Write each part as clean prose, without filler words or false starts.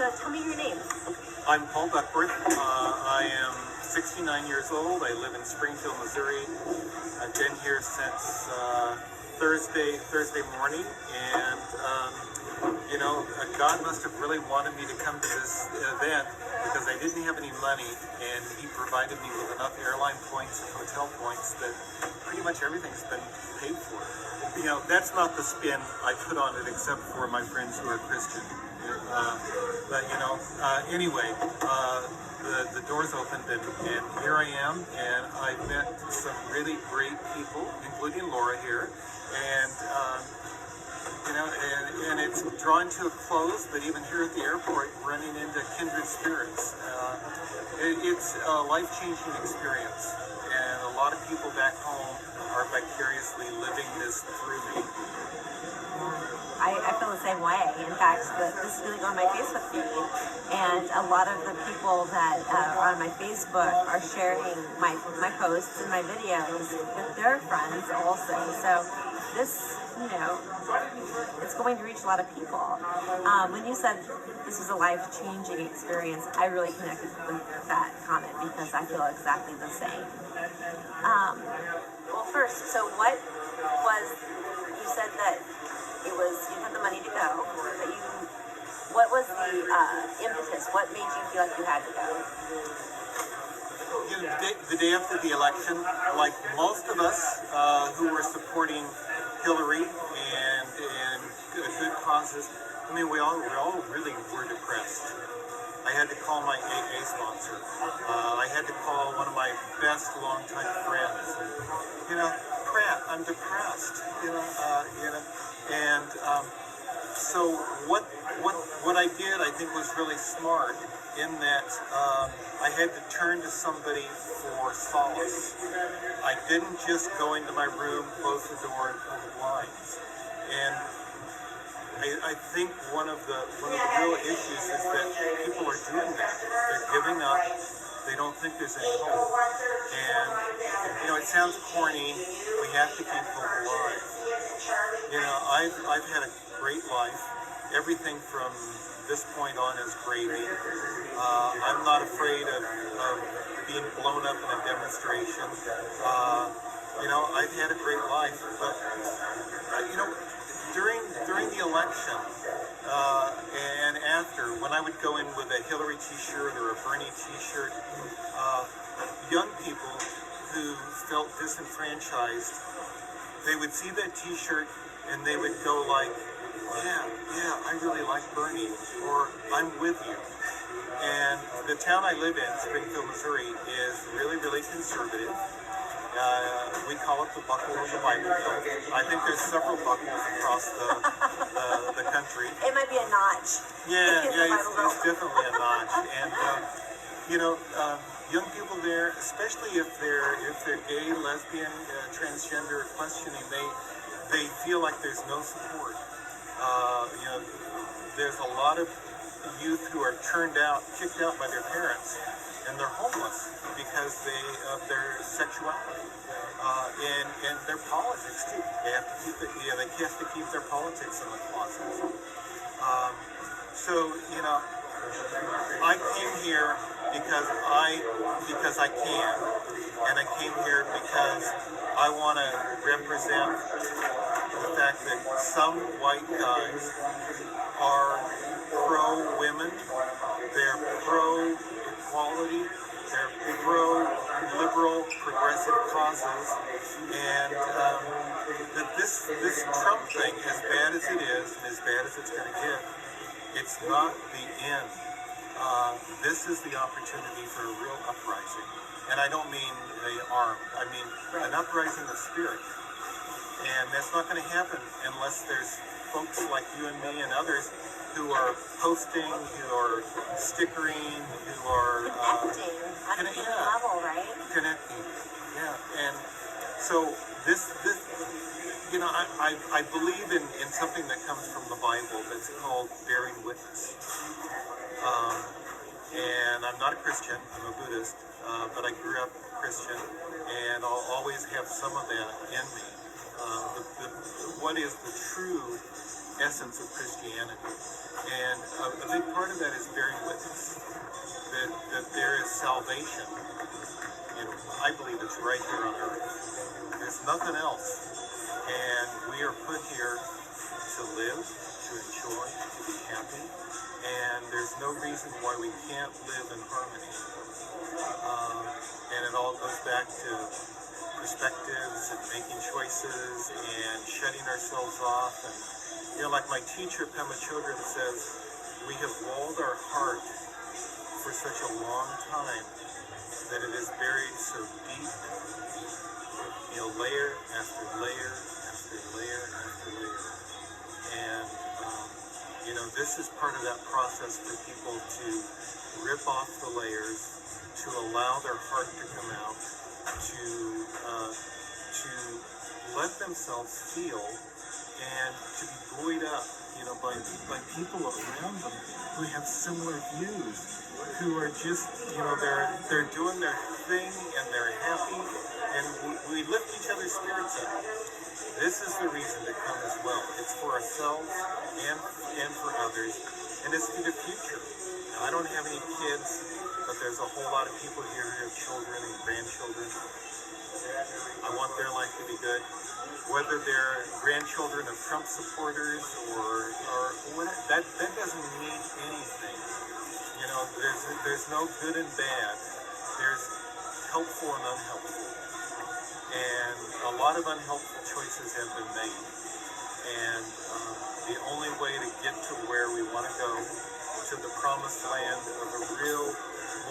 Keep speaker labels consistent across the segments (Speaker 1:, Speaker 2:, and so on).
Speaker 1: So tell me your name.
Speaker 2: I'm Paul Duckworth. I am 69 years old. I live in Springfield, Missouri. I've been here since Thursday morning, and God must have really wanted me to come to this event because I didn't have any money, and He provided me with enough airline points and hotel points that pretty much everything's been paid for. That's not the spin I put on it, except for my friends who are Christian. Anyway, the doors opened, and here I am, and I've met some really great people, including Laura here, and it's drawing to a close, but even here at the airport, running into kindred spirits. It's a life-changing experience, and a lot of people back home are vicariously living this through me.
Speaker 1: I feel the same way. In fact, this is going to go on my Facebook feed, and a lot of the people that are on my Facebook are sharing my posts and my videos with their friends also. So this, it's going to reach a lot of people. When you said this was a life-changing experience, I really connected with that comment because I feel exactly the same. Well, first, so what was, you said that it was, you had the money to go, but what was the impetus? What made you feel like you had to go?
Speaker 2: The day after the election, like most of us who were supporting Hillary and good causes, we all really were depressed. I had to call my AA sponsor. I had to call one of my best longtime friends. Pratt, I'm depressed. So what I did, I think, was really smart in that I had to turn to somebody for solace. I didn't just go into my room, close the door, and pull the blinds. And I think one of the real issues is that people are doing that. They're giving up. They don't think there's any hope. And it sounds corny. We have to keep hope alive. I've had a great life. Everything from this point on is gravy. I'm not afraid of being blown up in a demonstration. I've had a great life, but during the election and after, when I would go in with a Hillary t-shirt or a Bernie t-shirt, young people who felt disenfranchised, they would see that t-shirt and they would go like, yeah, I really like Bernie, or I'm with you. And the town I live in, Springfield, Missouri, is really, really conservative. We call it the buckle of the Bible Belt. I think there's several buckles across the country.
Speaker 1: It might be a notch.
Speaker 2: Yeah, it's definitely a notch. And young people there, especially if they're gay, lesbian, transgender, questioning, they feel like there's no support. There's a lot of youth who are kicked out by their parents, and they're homeless because of their sexuality and their politics too. They have to keep their politics in the closet. I came here because I can, and I came here because I want to represent the fact that some white guys are pro-women, they're pro-equality, they're pro-liberal, progressive causes, and that this Trump thing, as bad as it is, and as bad as it's going to get, it's not the end. This is the opportunity for a real uprising. And I don't mean armed, I mean an uprising of spirit. And that's not going to happen unless there's folks like you and me and others who are posting, who are stickering, who are
Speaker 1: connecting on a human level, right?
Speaker 2: Connecting, yeah. And so this I believe in something that comes from the Bible that's called bearing witness. And I'm not a Christian, I'm a Buddhist, but I grew up Christian, and I'll always have some of that in me. What is the true essence of Christianity. And a big part of that is bearing witness, that there is salvation. And I believe it's right here on earth. There's nothing else. And we are put here to live, to enjoy, to be happy. And there's no reason why we can't live in harmony. And it all goes back to perspectives and making choices and shutting ourselves off. And, like my teacher, Pema Chodron, says, we have walled our heart for such a long time that it is buried so deep, layer after layer after layer after layer. And, this is part of that process for people to rip off the layers, to allow their heart to come out, to let themselves feel and to be buoyed up, by people around them who have similar views, who are just, they're doing their thing and they're happy, and we lift each other's spirits up. This is the reason to come as well. It's for ourselves and for others, and it's for the future. Now, I don't have any kids, but there's a whole lot of people here who have children and grandchildren. I want their life to be good. Whether they're grandchildren of Trump supporters or whatever, that doesn't mean anything. There's no good and bad. There's helpful and unhelpful. And a lot of unhelpful choices have been made. And the only way to get to where we want to go, to the promised land of a real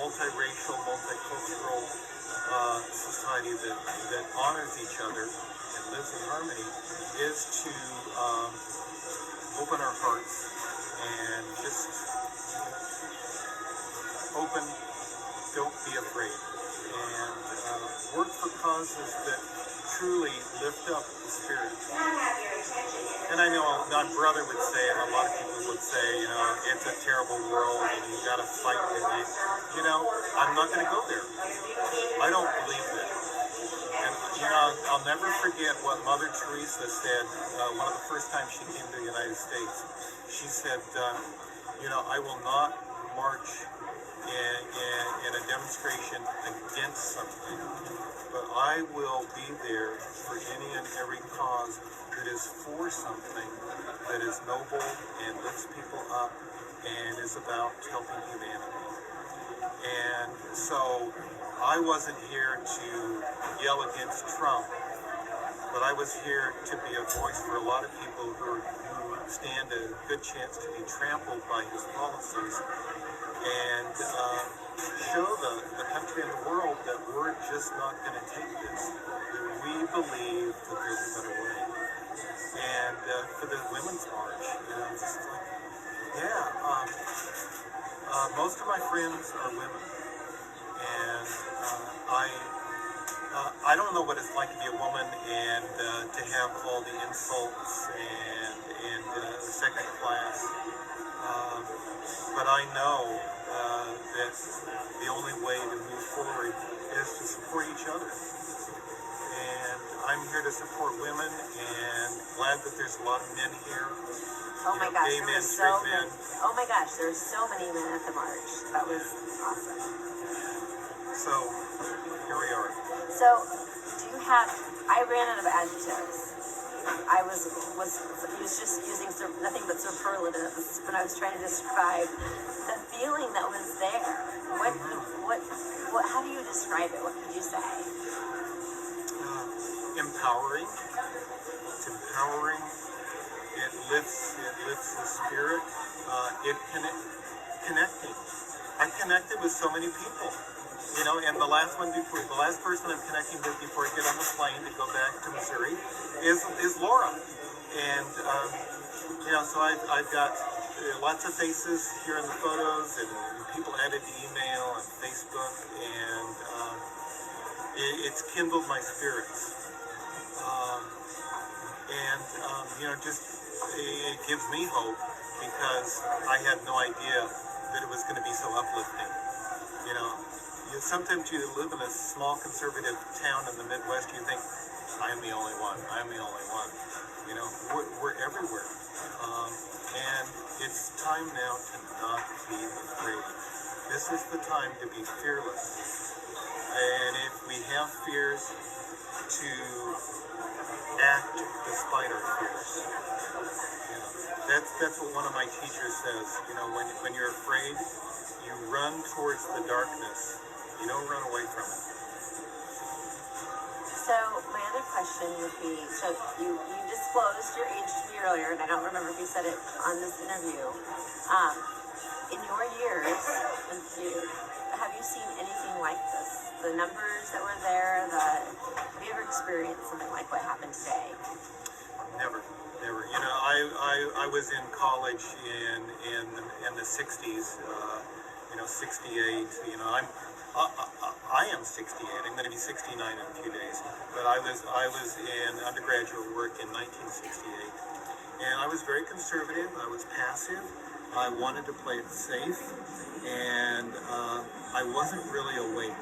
Speaker 2: multiracial, multicultural society that honors each other and lives in harmony, is to open our hearts and just open, don't be afraid, and work for causes that truly lift up the spirit. And I know my brother would say, and a lot of people would say, it's a terrible world and you got to fight with it. I'm not going to go there. I don't believe that. And, I'll never forget what Mother Teresa said one of the first times she came to the United States. She said, I will not march in a demonstration against something, but I will be there for any and every cause that is for something that is noble and lifts people up and is about helping humanity. And so I wasn't here to yell against Trump, but I was here to be a voice for a lot of people who stand a good chance to be trampled by his policies, and show the country and the world that we're just not going to take this. That we believe that there's a better way. And for the Women's March, it's just like, most of my friends are women, and I don't know what it's like to be a woman and to have all the insults and second class. But I know that the only way to move forward is to support each other. And I'm here to support women, and glad that there's a lot of men here.
Speaker 1: Oh my gosh,
Speaker 2: gay
Speaker 1: there
Speaker 2: men,
Speaker 1: were
Speaker 2: straight
Speaker 1: so
Speaker 2: men.
Speaker 1: many. Oh my gosh, there were so many men at the march. That was awesome.
Speaker 2: So here we are.
Speaker 1: So, I ran out of adjectives. I was just using nothing but superlatives when I was trying to describe the feeling that was there. How do you describe it? What could you say?
Speaker 2: Empowering. It's empowering. It lifts the spirit. Connecting. I connected with so many people. And the last person I'm connecting with before I get on the plane to go back to Missouri is Laura. And, so I've got lots of faces here in the photos, and people added to email and Facebook, and it's kindled my spirits. It gives me hope, because I had no idea that it was going to be so uplifting. Sometimes you live in a small conservative town in the Midwest, you think, I'm the only one. We're everywhere. time now to not be afraid. This is the time to be fearless. And if we have fears, to act despite our fears. You know, that's what one of my teachers says. You know, when you're afraid, you run towards the darkness. You don't run away from it.
Speaker 1: So my other question would be, so you disclosed your age to me earlier, and I don't remember if you said it on this interview. In your years, have you seen anything like this? The numbers that were there, have you ever experienced something like what happened today?
Speaker 2: Never. You know, I was in college in the 60s. You know, 68. You know, I am 68. I'm going to be 69 in a few days. But I was in undergraduate work in 1968, and I was very conservative. I was passive. I wanted to play it safe, and I wasn't really awake.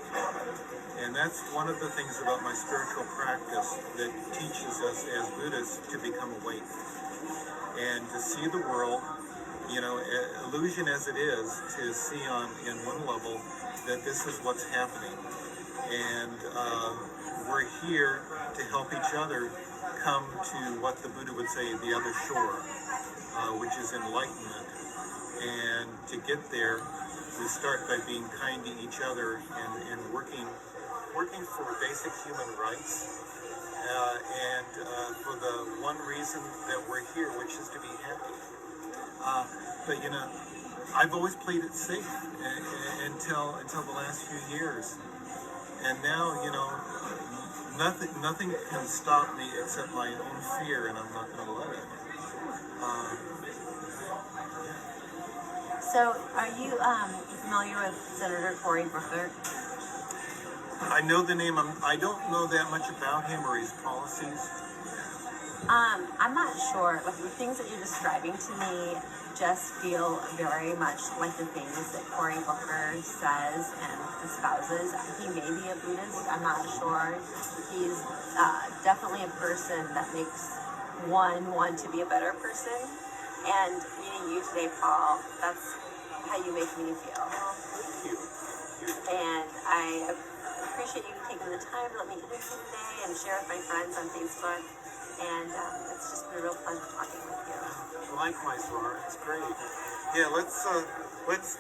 Speaker 2: And that's one of the things about my spiritual practice that teaches us as Buddhists to become awake and to see the world, you know, illusion as it is, to see in one level that this is what's happening. And we're here to help each other come to what the Buddha would say, the other shore, which is enlightenment. And to get there, we start by being kind to each other and working for basic human rights, and for the one reason that we're here, which is to be happy. But you know, I've always played it safe until the last few years, and now, you know, nothing can stop me except my own fear, and I'm not going to let it.
Speaker 1: So, are you familiar with Senator Cory Booker?
Speaker 2: I know the name. I don't know that much about him or his policies.
Speaker 1: I'm not sure. Like, the things that you're describing to me just feel very much like the things that Cory Booker says and espouses. He may be a Buddhist. I'm not sure. He's definitely a person that makes one want to be a better person. And meeting you today, Paul, that's how you make me feel.
Speaker 2: Thank you.
Speaker 1: And I appreciate you taking the time to let me interview today and share with my friends on Facebook. And it's just been a real pleasure talking with you.
Speaker 2: Likewise, Laura. It's great. Yeah, let's